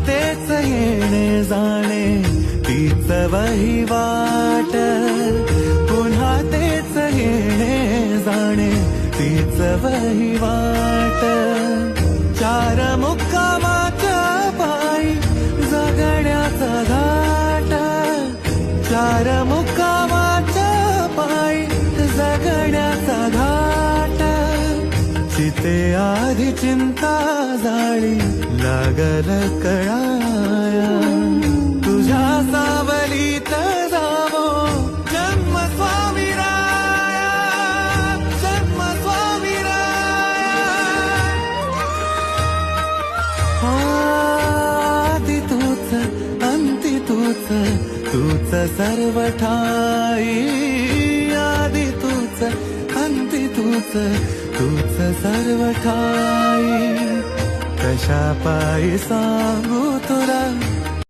तेच येणे जाणे तीच वहिवाट, पुन्हा तेच येणे जाणे तीच वहिवाट. चार मुक्कामाच्या पायी जगण्याचा घाट, चार मुक्कामाच्या पायी जगण्याचा घाट. चिते आधी चिंता जाळी लागल कळाया, तुझ्या सावलीत जावो जन्म स्वामी राया, जन्म स्वामी राया. आदि तूच अंती तूच, तूच सर्व ठाई. आदि तूच अंती तूच, तूच सर्व ठाई. कशा पायी सांगू तुला